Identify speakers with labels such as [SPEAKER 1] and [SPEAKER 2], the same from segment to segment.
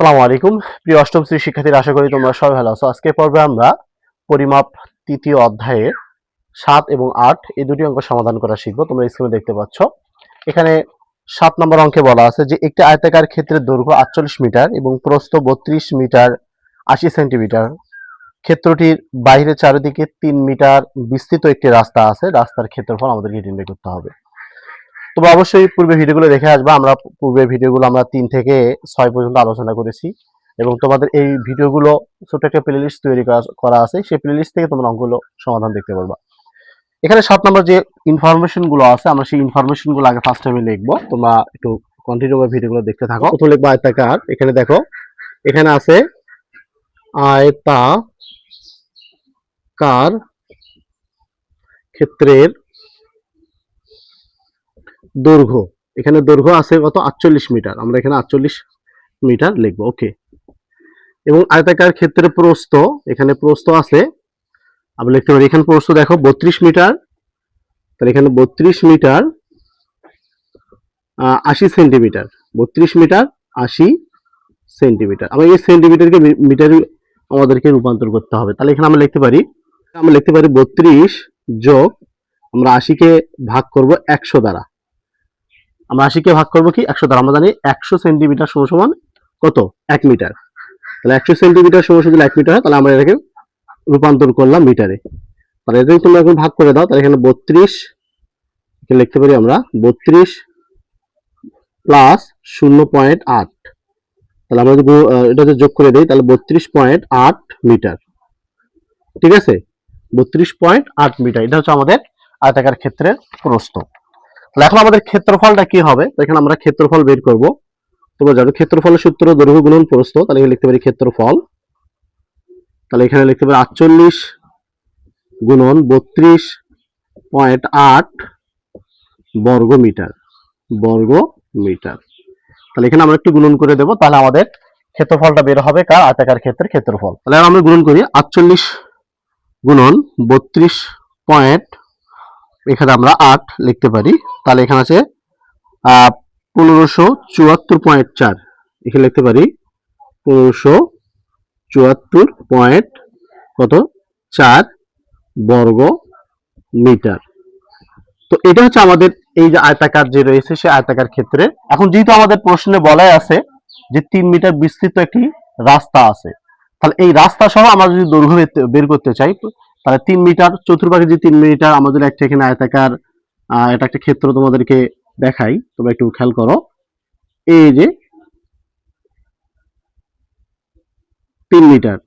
[SPEAKER 1] আসসালামু আলাইকুম প্রিয় অষ্টম শ্রেণীর শিক্ষার্থীরা, আশা করি তোমরা সবাই ভালো আছো। আজকের পর্বে আমরা পরিমাপ তৃতীয় অধ্যায়ের 7 এবং 8 এই দুটি অঙ্ক সমাধান করা শিখব। তোমরা স্ক্রিনে দেখতে পাচ্ছ, এখানে 7 নম্বর অঙ্কে বলা আছে যে একটি আয়তাকার ক্ষেত্রের দৈর্ঘ্য 48 মিটার এবং প্রস্থ 32 মিটার 80 সেন্টিমিটার। ক্ষেত্রটির বাইরে চারিদিকে 3 মিটার বিস্তৃত একটি রাস্তা আছে। রাস্তার ক্ষেত্রফল আমাদেরকে নির্ণয় করতে হবে। তোমরা অবশ্যই পূর্বে ভিডিওগুলো দেখে আসবা। আমরা পূর্বের ভিডিওগুলো আমরা 3 থেকে 6 পর্যন্ত আলোচনা করেছি এবং তোমাদের এই ভিডিওগুলো ছোট একটা প্লেলিস্ট তৈরি করা আছে। সেই প্লেলিস্ট থেকে তোমরা অঙ্কগুলো সমাধান দেখতে পারবা। এখানে 7 নম্বর যে ইনফরমেশন গুলো আছে, আমরা সেই ইনফরমেশন গুলো আগে ফার্স্ট টাইমে লিখবো। তোমরা একটু কন্টিনিউ করে ভিডিওগুলো দেখতে থাকো। প্রথম লিখবো আয়তাকার। এখানে দেখো, এখানে আছে আয়তাকার ক্ষেত্রের দৈর্ঘ্য। এখানে দৈর্ঘ্য আছে কত? 48 মিটার। আমরা এখানে 48 মিটার লিখবো। ওকে। এবং আয়তাকার ক্ষেত্রে প্রস্থ, এখানে প্রস্থ আছে, আমরা লিখতে পারি এখানে প্রস্থ দেখো 32 মিটার। তাহলে এখানে 32 মিটার 80 সেন্টিমিটার। 32 metre 80 centimetre. আমরা এই সেন্টিমিটারকে মিটারে আমাদেরকে রূপান্তর করতে হবে। তাহলে এখানে আমরা লিখতে পারি 32 যোগ আমরা 80 কে ভাগ করব 100 দ্বারা। আমরা 80 কে ভাগ করব কি 100 দ্বারা। আমরা জানি 100 সেন্টিমিটার সমান কত? 1 মিটার। তাহলে 100 সেন্টিমিটার সমান যদি 1 মিটার হয়, তাহলে আমরা এটাকে রূপান্তর করলাম মিটারে। তাহলে এটাকে তোমরা এখন ভাগ করে দাও। তাহলে এখানে 32 লিখতে পারি আমরা 32 প্লাস 0.8। তাহলে আমরা যদি এটাতে যোগ করে দিই, তাহলে 32.8 মিটার। ঠিক আছে, 32.8 মিটার। এটা হচ্ছে আমাদের আয়তাকার ক্ষেত্রের প্রস্থ। তাহলে এখন আমাদের ক্ষেত্রফলটা কি হবে? তো এখানে আমরা ক্ষেত্রফল বের করব। তোমরা জানো ক্ষেত্রফলের সূত্র দৈর্ঘ্য গুণন প্রস্থ। তাহলে এখানে লিখতে পারি ক্ষেত্রফল। তাহলে এখানে লিখতে পারি 48 গুণন 32.8 বর্গ মিটার। তাহলে এখানে আমরা একটু গুণন করে দেব, তাহলে আমাদের ক্ষেত্রফলটা বের হবে কার? আয়তাকার ক্ষেত্রের ক্ষেত্রফল। তাহলে আমরা গুণন করি 48 গুণন 32 পয়েন্ট, এখানে আমরা 8 লিখতে পারি। তাহলে এখানে আছে 1574.4। এখানে লিখতে পারি 1574 কত 4 বর্গ মিটার। তো এটা হচ্ছে আমাদের এই যে আয়তাকার যে রয়েছে সে আয়তাকার ক্ষেত্রে। এখন যেহেতু আমাদের প্রশ্নে বলাই আছে যে 3 মিটার বিস্তৃত একটি রাস্তা আছে, তাহলে এই রাস্তা সহ আমরা যদি দৈর্ঘ্য বের করতে চাই, তাহলে 3 মিটার চতুর্পাশে যে 3 মিটার আমাদের একটা এখানে আয়তাকার এটা একটা ক্ষেত্র তোমাদেরকে দেখাই, তোমরা একটু খেয়াল করো। এই যে 3 মিটার,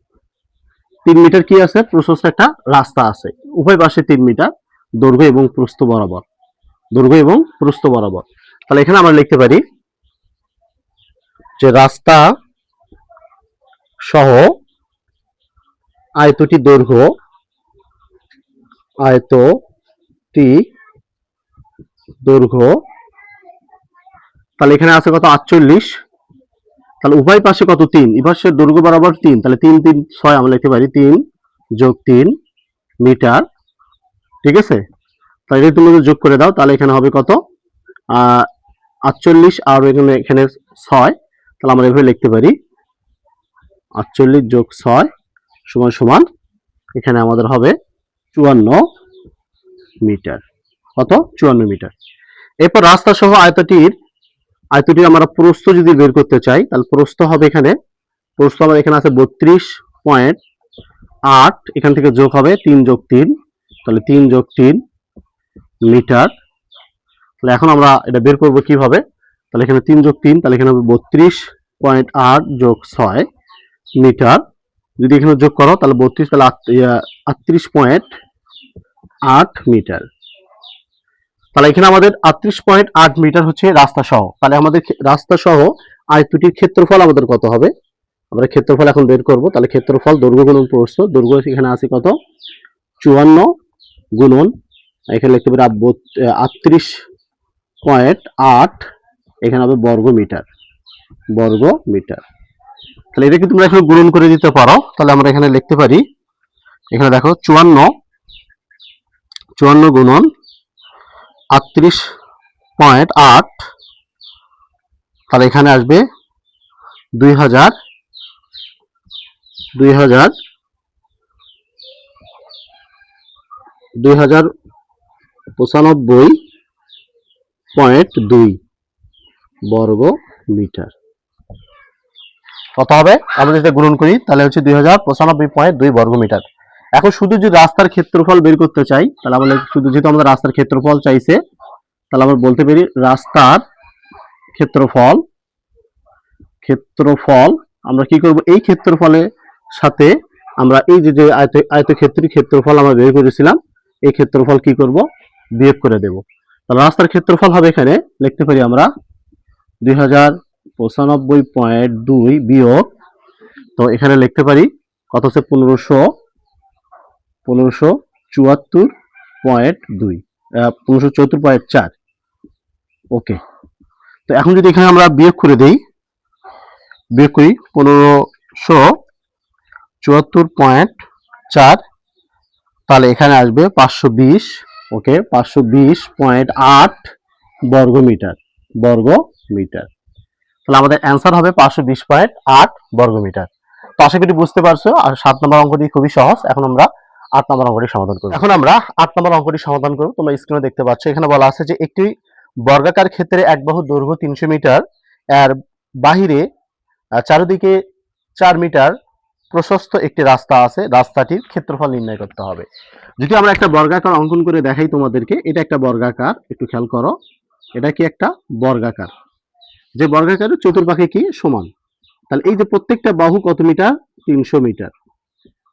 [SPEAKER 1] 3 মিটার কি আছে? প্রশস্ত একটা রাস্তা আছে, উভয় পাশে 3 মিটার দৈর্ঘ্য এবং প্রস্থ বরাবর। তাহলে এখানে আমরা লিখতে পারি যে রাস্তা সহ আয়তটি দৈর্ঘ্য তাহলে এখানে আছে কত? 48। তাহলে উভয় পাশে কত? 3। এই পাশে দৈর্ঘ্য বরাবর 3, তাহলে 3 3 6 আমরা লিখতে পারি 3 যোগ 3 মিটার। ঠিক আছে, তাহলে এটা তুমি যোগ করে দাও, তাহলে এখানে হবে কত? 48 আর এখানে 6। তাহলে আমরা এভাবে লিখতে পারি 48 যোগ 6 সমান সমান এখানে আমাদের হবে 54 মিটার। কত? 54 মিটার। এরপর রাস্তা সহ আয়তটির আমরা প্রস্থ যদি বের করতে চাই, তাহলে প্রস্থ হবে এখানে, প্রস্থ আমার এখানে আছে 32.8, এখান থেকে যোগ হবে 3 যোগ 3, তাহলে 3 যোগ 3 মিটার। তাহলে এখন আমরা এটা বের করব কিভাবে? তাহলে এখানে 3 যোগ 3, তাহলে এখানে হবে 32.8 যোগ 6 মিটার। যদি এখানে যোগ করো তাহলে 32, তাহলে 38.8 মিটার। তাহলে এখানে আমাদের 38.8 মিটার হচ্ছে রাস্তা সহ। তাহলে আমাদের রাস্তা সহ আয়তটির ক্ষেত্রফল আমাদের কত হবে? আমরা ক্ষেত্রফল এখন বের করব। তাহলে ক্ষেত্রফল দৈর্ঘ্য গুণন প্রস্থ। দৈর্ঘ্য এখানে আছে কত? 54 গুণন এখানে লিখতে পারি 38.8, এখানে হবে বর্গ মিটার। তাহলে এটা কি তোমরা এখানে গুণন করে দিতে পারো। তাহলে আমরা এখানে লিখতে পারি, এখানে দেখো 54 গুণন 38.8, তাহলে এখানে আসবে 2000 2000 2095.2 বর্গ মিটার। কত হবে? আমরা যদি গুণন করি তাহলে হচ্ছে 2095.2 বর্গ মিটার। এখন শুধু যদি রাস্তার ক্ষেত্রফল বের করতে চাই তাহলে আমরা শুধু, যেহেতু আমাদের রাস্তার ক্ষেত্রফল চাইছে, তাহলে আমরা বলতে পারি রাস্তার ক্ষেত্রফল আমরা কি করব, এই ক্ষেত্রফলের সাথে আমরা এই যে আয়তক্ষেত্রের ক্ষেত্রফল আমরা বের করেছিলাম, এই ক্ষেত্রফল কি করব, বিয়োগ করে দেব। তাহলে রাস্তার ক্ষেত্রফল হবে, এখানে লিখতে পারি আমরা 2095.2 বিয়োগ, তো এখানে লিখতে পারি কত হচ্ছে 1574.4। ওকে, তো এখন যদি এখানে আমরা বিয়োগ করি 1574.4, তাহলে এখানে আসবে 520। ওকে, 520.8 বর্গ মিটার। তাহলে আমাদের অ্যান্সার হবে 520.8 বর্গ মিটার। তো আশা করি বুঝতে পারছো। আর 7 নম্বর অঙ্কটি খুবই সহজ। এখন আমরা 8 নম্বর অঙ্কটি সমাধান করব। তোমরা স্ক্রিনে দেখতে পাচ্ছ, এখানে বলা আছে যে একটি বর্গাকার ক্ষেত্রে এক বাহু দৈর্ঘ্য 300 মিটার, এর বাহিরে চারিদিকে 4 মিটার প্রশস্ত একটি রাস্তা আছে, রাস্তাটির ক্ষেত্রফল নির্ণয় করতে হবে। যদি আমরা একটা বর্গাকার অঙ্কন করে দেখাই তোমাদেরকে, এটা একটা বর্গাকার, একটু খেয়াল করো, এটা কি একটা বর্গাকার, যে বর্গাকারের চতুর্পাশে কি সমান। তাহলে এই যে প্রত্যেকটা বাহু কত মিটার? 300 মিটার।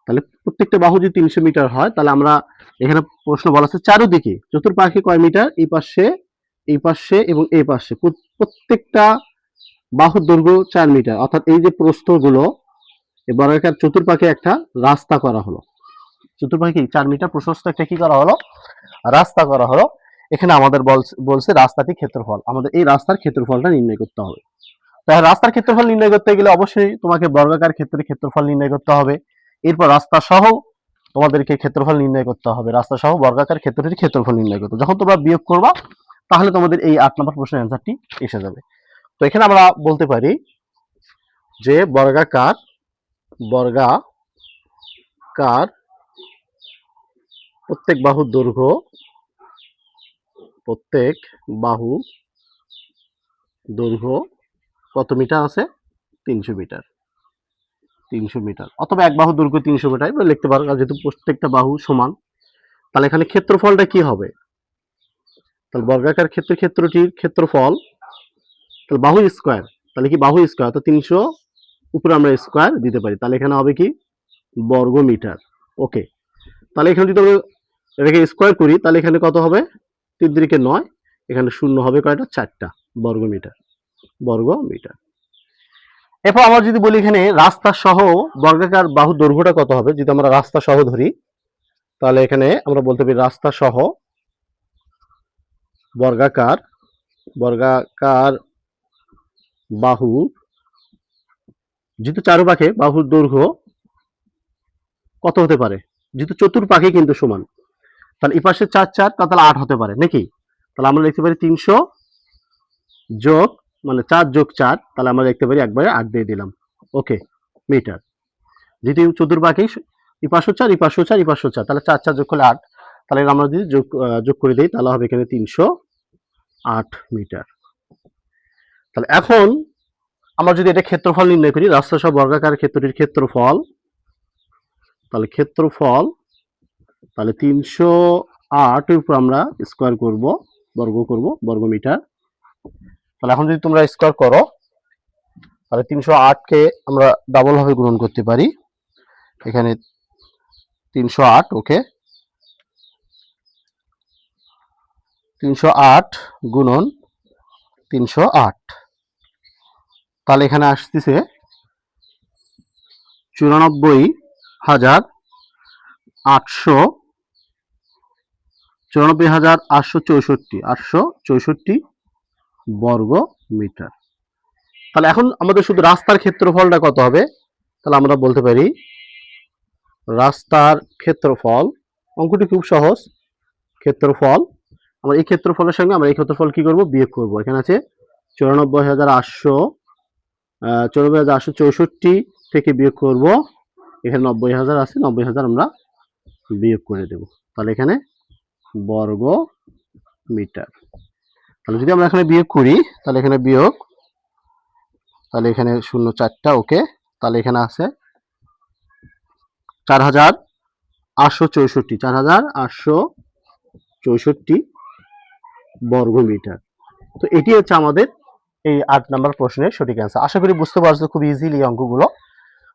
[SPEAKER 1] তাহলে প্রত্যেকটা বাহু যদি 300 মিটার হয়, তাহলে আমরা এখানে প্রশ্ন বলা আছে চারিদিকে চতুর্পাশে কয় মিটার, এই পাশে এবং এই পাশে প্রত্যেকটা বাহুর দৈর্ঘ্য 4 মিটার, অর্থাৎ এই যে প্রস্থগুলো, এই বর্গাকার চতুর্পাশে একটা রাস্তা করা হলো, চতুর্পাশে 4 মিটার প্রশস্ত একটা কি করা হলো, রাস্তা করা হলো। এখানে আমাদের বলছে রাস্তাটি ক্ষেত্রফল, আমাদের এই রাস্তার ক্ষেত্রফলটা নির্ণয় করতে হবে। তাহলে রাস্তার ক্ষেত্রফল নির্ণয় করতে গেলে অবশ্যই তোমাকে বর্গাকার ক্ষেত্রের ক্ষেত্রফল নির্ণয় করতে হবে, এরপর রাস্তা সহ তোমাদেরকে ক্ষেত্রফল নির্ণয় করতে হবে, রাস্তা সহ বর্গাকার ক্ষেত্রের ক্ষেত্রফল নির্ণয় করতে। যখন তোমরা বিয়োগ করবা তাহলে তোমাদের এই 8 নম্বর প্রশ্নের অ্যান্সারটি এসে যাবে। তো এখানে আমরা বলতে পারি যে বর্গাকার প্রত্যেক বাহুর দৈর্ঘ্য কত মিটার আছে? 300 মিটার। অথবা এক বাহুর দৈর্ঘ্য 300 মিটার লিখতে পারো, যেহেতু প্রত্যেকটা বাহু সমান। তাহলে এখানে ক্ষেত্রফলটা কি হবে? তাহলে বর্গাকার ক্ষেত্রটির ক্ষেত্রফল, তাহলে বাহু স্কয়ার, তাহলে কি বাহু স্কয়ার, তো 300 উপরে আমরা স্কয়ার দিতে পারি, তাহলে এখানে হবে কি বর্গ মিটার। ওকে, তাহলে এখানে যদি আমরা এটাকে স্কয়ার করি তাহলে এখানে কত হবে? 3 × 9, এখানে শূন্য হবে কয়টা? 4টা বর্গ মিটার। এরপর আমরা যদি বলি এখানে রাস্তা সহ বর্গাকার বাহু দৈর্ঘ্যটা কত হবে, যদি আমরা রাস্তা সহ ধরি, তাহলে এখানে আমরা বলতে পারি রাস্তা সহ বর্গাকার বাহু, যেহেতু চারপাশে বাহুর দৈর্ঘ্য কত হতে পারে, যেহেতু চতুর্পাশে কিন্তু সমান, তাহলে এই পাশে 4 4, তাহলে 8 হতে পারে নাকি? তাহলে আমরা লিখতে পারি 300 যোগ, মানে 4 যোগ 4, তাহলে আমরা লিখতে পারি একবারে 8 দিয়ে দিলাম। ওকে, মিটার। যেহেতু চতুর্পাশে এই পাশে 4, এই পাশে 4, এই পাশে 4, তাহলে 4 4 যোগ করলে 8, তাহলে আমরা যদি যোগ করে দিই তাহলে হবে এখানে 308 মিটার। তাহলে এখন আমরা যদি এটা ক্ষেত্রফল নির্ণয় করি, রাস্তা সহ বর্গাকার ক্ষেত্রটির ক্ষেত্রফল, তাহলে 308 এর উপর আমরা স্কয়ার করব, বর্গ মিটার। তাহলে এখন যদি তোমরা স্কয়ার করো তাহলে 308 কে আমরা ডাবল ভাবে গুণন করতে পারি, এখানে 308। ওকে, 308 গুণন 308, তাহলে এখানে আসতেছে 94,864 বর্গ মিটার। তাহলে এখন আমাদের শুধু রাস্তার ক্ষেত্রফলটা কত হবে? তাহলে আমরা বলতে পারি রাস্তার ক্ষেত্রফল, অঙ্কটি খুব সহজ, ক্ষেত্রফল, আমরা এই ক্ষেত্রফলের সঙ্গে আমরা এই ক্ষেত্রফল কি করব? বিয়োগ করব। এখানে আছে 94,864 94,864 থেকে বিয়োগ করব, এখানে 90,000 আছে, 90,000 আমরা বিয়োগ করে দেব। তাহলে এখানে বর্গ মিটার। তাহলে যদি আমরা এখানে বিয়োগ করি, তাহলে এখানে বিয়োগ, তাহলে এখানে 0 ওকে। তাহলে এখানে আছে 4,864, 4,864 বর্গ মিটার। তো এটি হচ্ছে আমাদের এই 8 নাম্বার প্রশ্নের সঠিক অ্যান্সার। আশা করি বুঝতে পারছো খুব ইজিলি এই অঙ্কগুলো।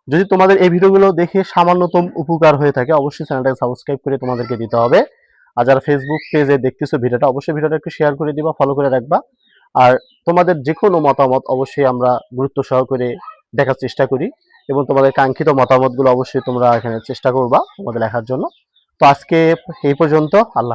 [SPEAKER 1] যদি তোমাদের এই ভিডিওগুলো দেখে সামান্যতম উপকার হয়ে থাকে, অবশ্যই চ্যানেলটাকে সাবস্ক্রাইব করে তোমাদেরকে দিতে হবে। আর যারা ফেসবুক পেজে দেখতেছো ভিডিওটা, অবশ্যই ভিডিওটা একটু শেয়ার করে দিবা, ফলো করে রাখবা। আর তোমাদের যে কোনো মতামত অবশ্যই আমরা গুরুত্ব সহকারে দেখার চেষ্টা করি, এবং তোমাদের কাঙ্ক্ষিত মতামতগুলো অবশ্যই তোমরা এখানে চেষ্টা করবা আমাদের লেখার জন্য। তো আজকে এই পর্যন্ত। আল্লাহ।